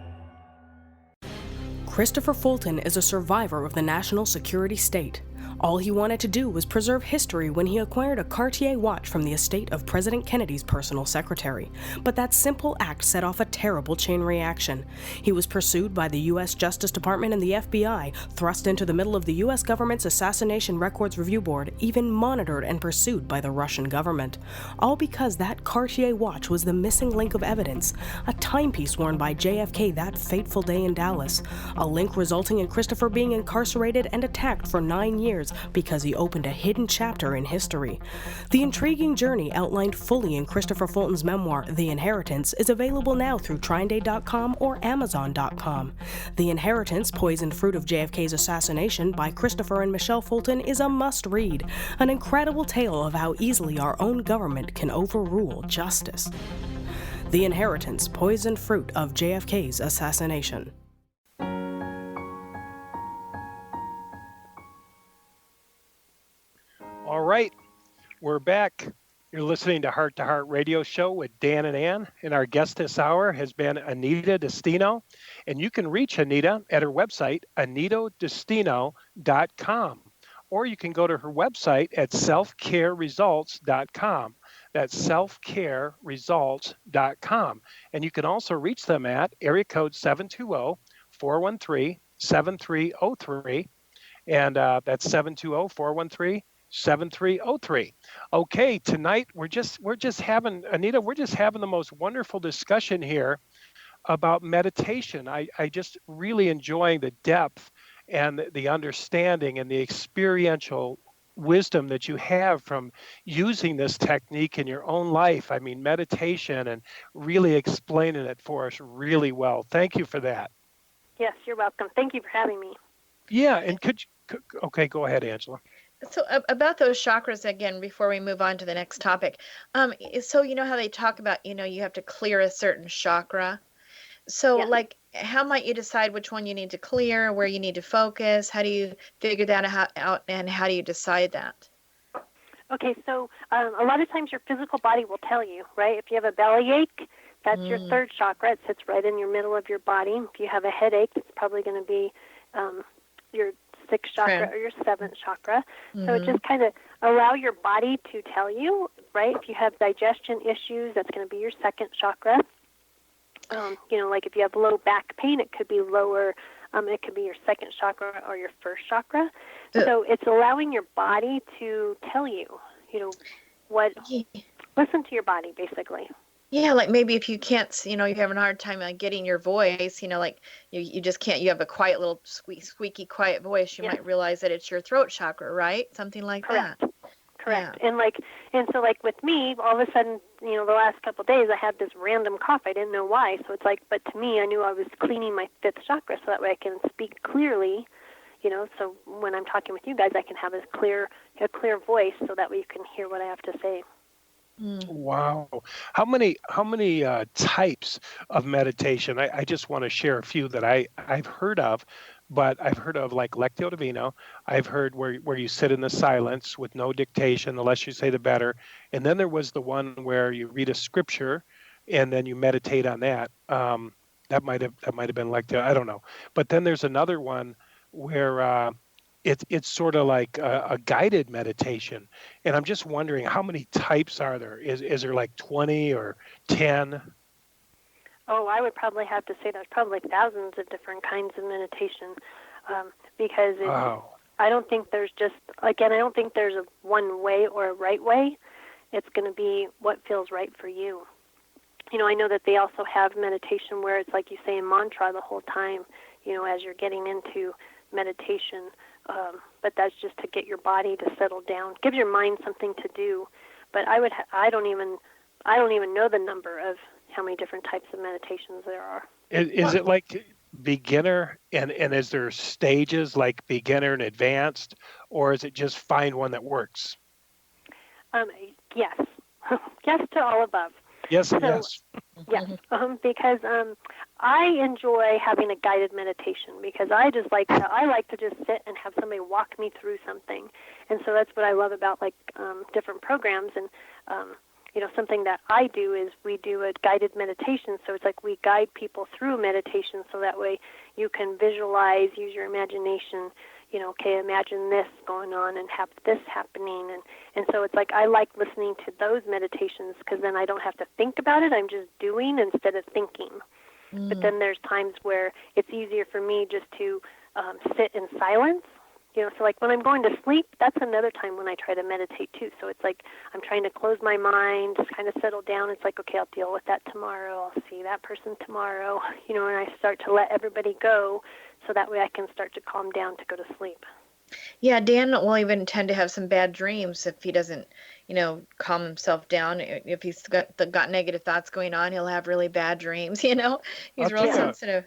Christopher Fulton is a survivor of the national security state. All he wanted to do was preserve history when he acquired a Cartier watch from the estate of President Kennedy's personal secretary. But that simple act set off a terrible chain reaction. He was pursued by the U.S. Justice Department and the FBI, thrust into the middle of the U.S. government's Assassination Records Review Board, even monitored and pursued by the Russian government. All because that Cartier watch was the missing link of evidence, a timepiece worn by JFK that fateful day in Dallas, a link resulting in Christopher being incarcerated and attacked for 9 years because he opened a hidden chapter in history. The intriguing journey outlined fully in Christopher Fulton's memoir, The Inheritance, is available now through TrineDay.com or Amazon.com. The Inheritance, Poisoned Fruit of JFK's Assassination by Christopher and Michelle Fulton is a must-read, an incredible tale of how easily our own government can overrule justice. The Inheritance, Poisoned Fruit of JFK's Assassination. All right, we're back. You're listening to Heart Radio Show with Dan and Ann, and our guest this hour has been Anita Destino, and you can reach Anita at her website, anitadestino.com, or you can go to her website at selfcareresults.com. That's selfcareresults.com, and you can also reach them at area code 720-413-7303, and that's 720-413-7303. Okay, tonight we're just having, Anita, we're just having the most wonderful discussion here about meditation. I just really enjoying the depth and the understanding and the experiential wisdom that you have from using this technique in your own life. I mean, meditation, and really explaining it for us really well. Thank you for that. Yes, you're welcome. Thank you for having me. Yeah, and okay, go ahead, Angela. So about those chakras again, before we move on to the next topic. So you know how they talk about, you have to clear a certain chakra. So like, how might you decide which one you need to clear, where you need to focus? How do you figure that out, and how do you decide that? Okay, so a lot of times your physical body will tell you, right? If you have a bellyache, that's your third chakra. It sits right in your middle of your body. If you have a headache, it's probably going to be your sixth chakra or your seventh chakra. So it just kind of allow your body to tell you, right? If you have digestion issues, that's going to be your second chakra. Like if you have low back pain, it could be lower. It could be your second chakra or your first chakra. So it's allowing your body to tell you, what. Listen to your body, basically. Yeah, like maybe if you can't, you're having a hard time getting your voice, like you just can't, you have a quiet little squeaky quiet voice, you might realize that it's your throat chakra, right? Something like that. Correct. Yeah. And so with me, all of a sudden, the last couple of days I had this random cough. I didn't know why. So it's but to me, I knew I was cleaning my fifth chakra so that way I can speak clearly, so when I'm talking with you guys, I can have a clear voice so that way you can hear what I have to say. Wow. How many types of meditation? I just want to share a few that I've heard of, but I've heard of like Lectio Divino. I've heard where you sit in the silence with no dictation, the less you say the better. And then there was the one where you read a scripture and then you meditate on that. That might have been Lectio, I don't know. But then there's another one where it's sort of like a guided meditation. And I'm just wondering, how many types are there? Is there like 20 or 10? Oh, I would probably have to say there's probably thousands of different kinds of meditation, because I don't think there's I don't think there's a one way or a right way. It's going to be what feels right for you. I know that they also have meditation where it's like you say a mantra the whole time, as you're getting into meditation. But that's just to get your body to settle down, give your mind something to do. But I don't even know the number of how many different types of meditations there are. Is it like beginner and is there stages like beginner and advanced, or is it just find one that works? Yes. Yes to all above. Yes and yes. Yes, because I enjoy having a guided meditation because I like to just sit and have somebody walk me through something, and so that's what I love about different programs. And something that I do is we do a guided meditation. So it's like we guide people through meditation, so that way you can visualize, use your imagination, okay, imagine this going on and have this happening. And so it's like I like listening to those meditations because then I don't have to think about it. I'm just doing instead of thinking. But then there's times where it's easier for me just to sit in silence. So like when I'm going to sleep, that's another time when I try to meditate too. So it's like I'm trying to close my mind, just kind of settle down. It's like, okay, I'll deal with that tomorrow. I'll see that person tomorrow, and I start to let everybody go so that way I can start to calm down to go to sleep. Yeah, Dan will even tend to have some bad dreams if he doesn't, calm himself down. If he's got negative thoughts going on, he'll have really bad dreams, He's real sensitive.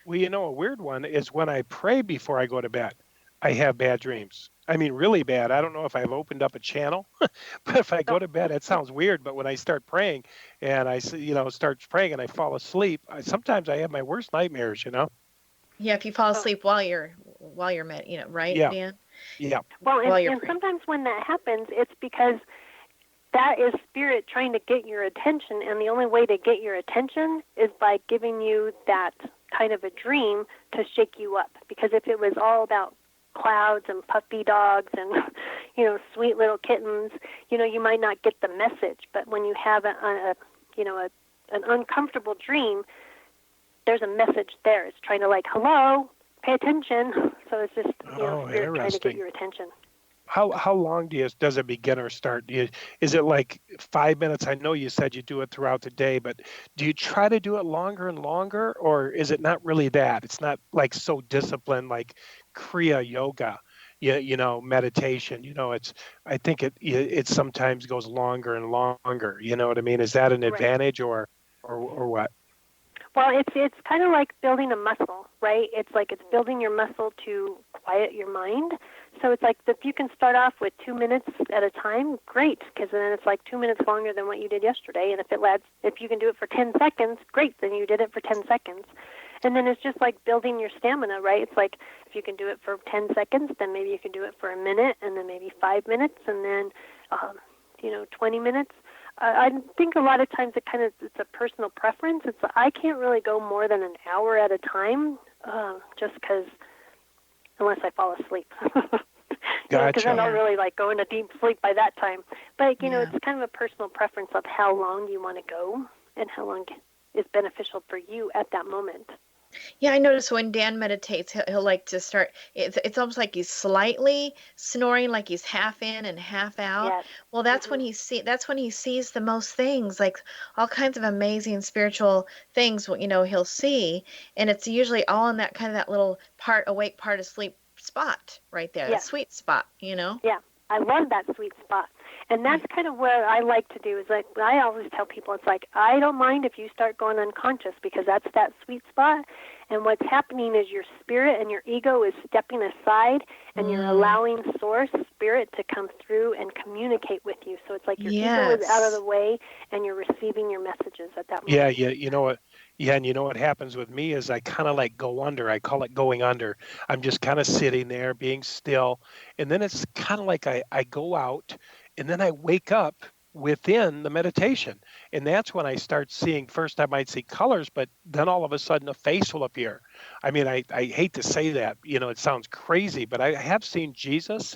Well, a weird one is when I pray before I go to bed, I have bad dreams. I mean, really bad. I don't know if I've opened up a channel, but if I go to bed, it sounds weird. But when I start praying and I start praying and I fall asleep, sometimes I have my worst nightmares, Yeah, if you fall asleep while you're right, Yeah. Dan? Yeah. Well, and sometimes when that happens, it's because that is spirit trying to get your attention, and the only way to get your attention is by giving you that kind of a dream to shake you up. Because if it was all about clouds and puppy dogs and sweet little kittens, you might not get the message. But when you have an uncomfortable dream, there's a message there. It's trying to hello, pay attention. So it's just spirit trying to get your attention. How long does a beginner start? Is it like 5 minutes? I know you said you do it throughout the day, but do you try to do it longer and longer, or is it not really that? It's not like so disciplined like Kriya Yoga, meditation. I think it sometimes goes longer and longer. You know what I mean? Is that an advantage or what? Well, it's kind of like building a muscle, right? It's like it's building your muscle to quiet your mind. So it's like if you can start off with 2 minutes at a time, great, because then it's like 2 minutes longer than what you did yesterday. And if you can do it for 10 seconds, great, then you did it for 10 seconds. And then it's just like building your stamina, right? It's like if you can do it for 10 seconds, then maybe you can do it for a minute, and then maybe 5 minutes, and then 20 minutes. I think a lot of times it's a personal preference. I can't really go more than an hour at a time, just because unless I fall asleep. Gotcha. Because then I'll really go into deep sleep by that time. But it's kind of a personal preference of how long you want to go and how long is beneficial for you at that moment. Yeah, I notice when Dan meditates, he'll like to start. It's almost like he's slightly snoring, like he's half in and half out. Yes. Well, that's when he sees the most things, like all kinds of amazing spiritual things. He'll see, and it's usually all in that kind of that little part awake, part asleep spot right there, Yes. the sweet spot. Yeah, I love that sweet spot. And that's kind of what I like to do is I always tell people, it's like, I don't mind if you start going unconscious because that's that sweet spot. And what's happening is your spirit and your ego is stepping aside and you're allowing source spirit to come through and communicate with you. So it's like your ego is out of the way and you're receiving your messages at that moment. Yeah, you know what? Yeah, and you know what happens with me is I kind of go under. I call it going under. I'm just kind of sitting there being still. And then it's kind of like I go out and then I wake up within the meditation. And that's when I start seeing, first I might see colors, but then all of a sudden a face will appear. I mean, I hate to say that, it sounds crazy, but I have seen Jesus.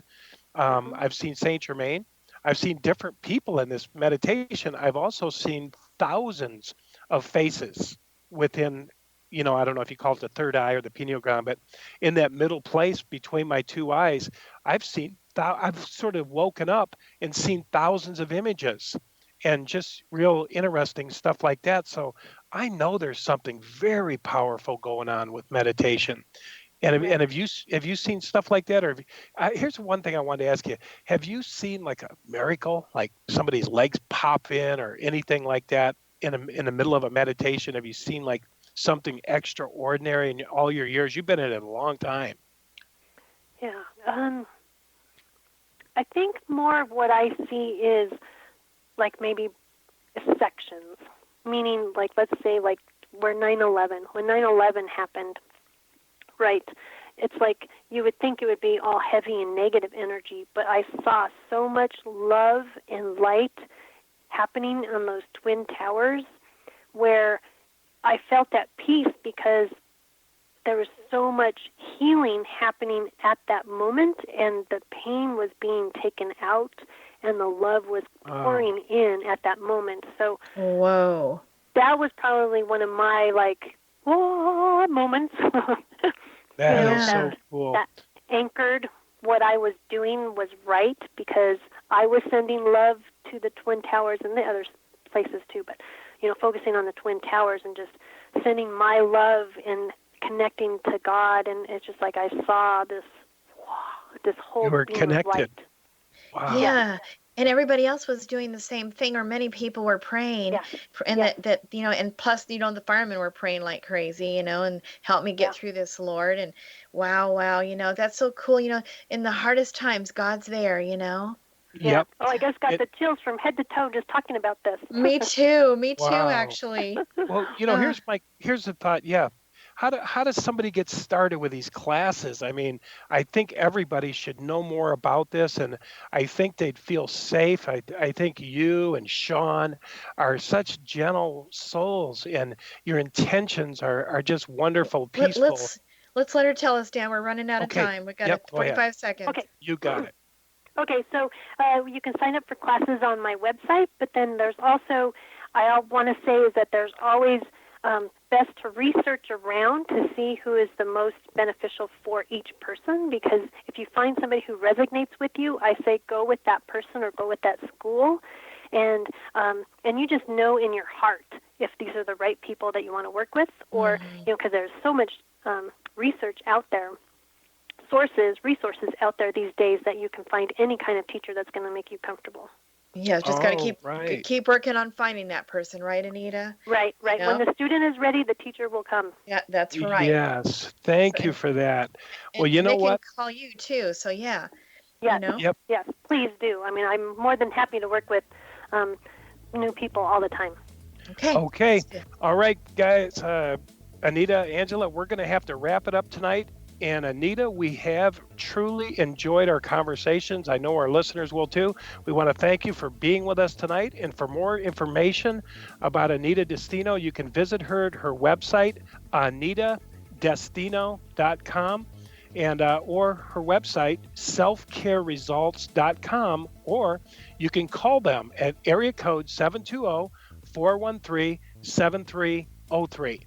I've seen Saint Germain. I've seen different people in this meditation. I've also seen thousands of faces within, I don't know if you call it the third eye or the pineal gland, but in that middle place between my two eyes, I've sort of woken up and seen thousands of images and just real interesting stuff like that. So I know there's something very powerful going on with meditation. And have you seen stuff like that? Or here's one thing I wanted to ask you. Have you seen like a miracle, like somebody's legs pop in or anything like that in the middle of a meditation? Have you seen like something extraordinary in all your years? You've been in it a long time. Yeah. I think more of what I see is like maybe sections, meaning like let's say like when 9/11 happened, right? It's like you would think it would be all heavy and negative energy, but I saw so much love and light happening on those twin towers where I felt at peace because there was so much healing happening at that moment, and the pain was being taken out, and the love was pouring in at that moment. So whoa, that was probably one of my, like, whoa moments. That is so cool. That anchored what I was doing was right, because I was sending love to the Twin Towers and the other places too, but, focusing on the Twin Towers and just sending my love and connecting to God, and it's just like I saw this whole You were beam connected. of light. Wow. Yeah. And everybody else was doing the same thing, or many people were praying, and that and plus the firemen were praying like crazy, and help me get through this, Lord. And wow, that's so cool. In the hardest times, God's there. Yep. Oh, I just got the chills from head to toe just talking about this. Me too. Me too. Wow. Actually. Well, here's the thought. Yeah. How does somebody get started with these classes? I mean, I think everybody should know more about this, and I think they'd feel safe. I think you and Sean are such gentle souls, and your intentions are just wonderful, peaceful. Let's let her tell us, Dan. We're running out of time. We've got 45 seconds. Okay. You got it. Okay, so you can sign up for classes on my website, but then there's also, I want to say is that there's always best to research around to see who is the most beneficial for each person, because if you find somebody who resonates with you, I say go with that person or go with that school, and you just know in your heart if these are the right people that you want to work with, or because there's so much research out there, resources out there these days that you can find any kind of teacher that's going to make you comfortable. Yeah, just got to keep working on finding that person, right, Anita? Right. When the student is ready, the teacher will come. Yeah, that's right. Yes, thank you for that. Well, you know they what? Can call you too, so yeah. Yep. Yes, please do. I mean, I'm more than happy to work with new people all the time. Okay. All right, guys. Anita, Angela, we're going to have to wrap it up tonight. And Anita, we have truly enjoyed our conversations. I know our listeners will too. We want to thank you for being with us tonight. And for more information about Anita Destino, you can visit her at her website, anitadestino.com, and or her website, selfcareresults.com, or you can call them at area code 720-413-7303.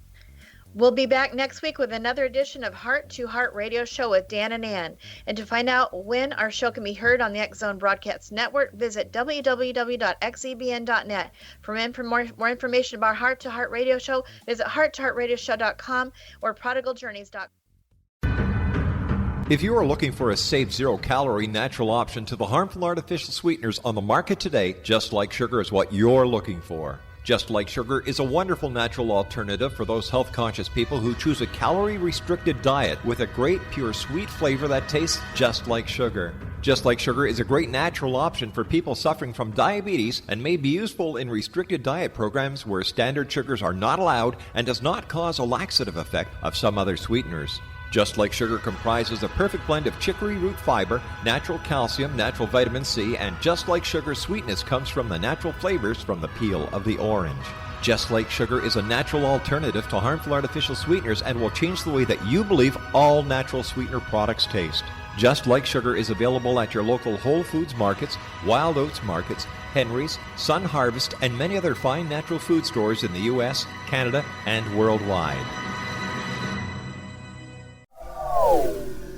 We'll be back next week with another edition of Heart to Heart Radio Show with Dan and Ann. And to find out when our show can be heard on the X Zone Broadcast Network, visit www.xzbn.net. For more information about Heart to Heart Radio Show, visit hearttoheartradioshow.com or prodigaljourneys.com. If you are looking for a safe, zero-calorie natural option to the harmful artificial sweeteners on the market today, Just Like Sugar is what you're looking for. Just Like Sugar is a wonderful natural alternative for those health-conscious people who choose a calorie-restricted diet with a great, pure, sweet flavor that tastes just like sugar. Just Like Sugar is a great natural option for people suffering from diabetes and may be useful in restricted diet programs where standard sugars are not allowed and does not cause a laxative effect of some other sweeteners. Just Like Sugar comprises a perfect blend of chicory root fiber, natural calcium, natural vitamin C, and Just Like Sugar's sweetness comes from the natural flavors from the peel of the orange. Just Like Sugar is a natural alternative to harmful artificial sweeteners and will change the way that you believe all natural sweetener products taste. Just Like Sugar is available at your local Whole Foods markets, Wild Oats markets, Henry's, Sun Harvest, and many other fine natural food stores in the U.S., Canada, and worldwide.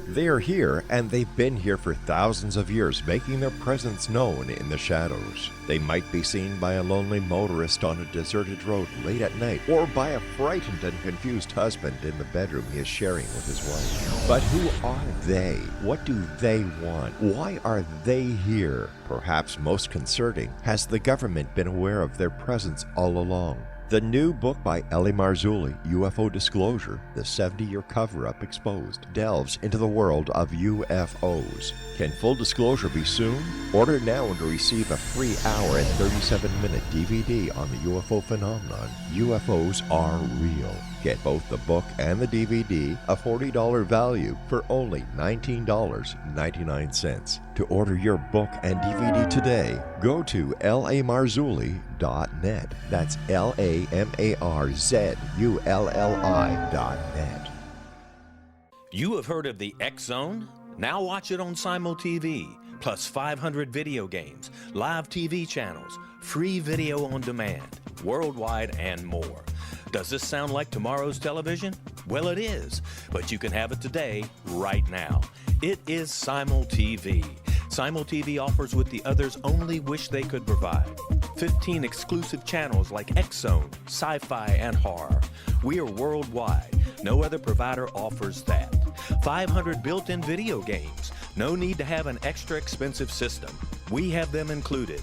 They are here, and they've been here for thousands of years, making their presence known in the shadows. They might be seen by a lonely motorist on a deserted road late at night, or by a frightened and confused husband in the bedroom he is sharing with his wife. But who are they? What do they want? Why are they here? Perhaps most concerning, has the government been aware of their presence all along? The new book by Ellie Marzulli, UFO Disclosure, the 70-year cover-up exposed, delves into the world of UFOs. Can full disclosure be soon? Order now to receive a free hour and 37-minute DVD on the UFO phenomenon. UFOs are real. Get both the book and the DVD, a $40 value, for only $19.99. To order your book and DVD today, go to lamarzulli.net. That's LAMARZULLI.net. You have heard of the X Zone? Now watch it on Simul TV, plus 500 video games, live TV channels, free video on demand, worldwide, and more. Does this sound like tomorrow's television? Well, it is, but you can have it today, right now. It is Simul TV. Simul TV offers what the others only wish they could provide. 15 exclusive channels like X Zone, sci-fi, and horror. We are worldwide. No other provider offers that. 500 built-in video games. No need to have an extra expensive system. We have them included.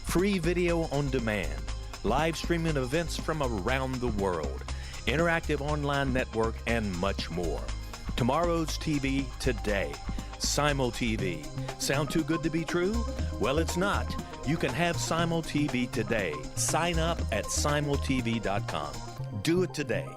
Free video on demand. Live streaming events from around the world. Interactive online network, and much more. Tomorrow's TV today. Simul TV. Sound too good to be true? Well, it's not. You can have Simul TV today. Sign up at simultv.com. Do it today.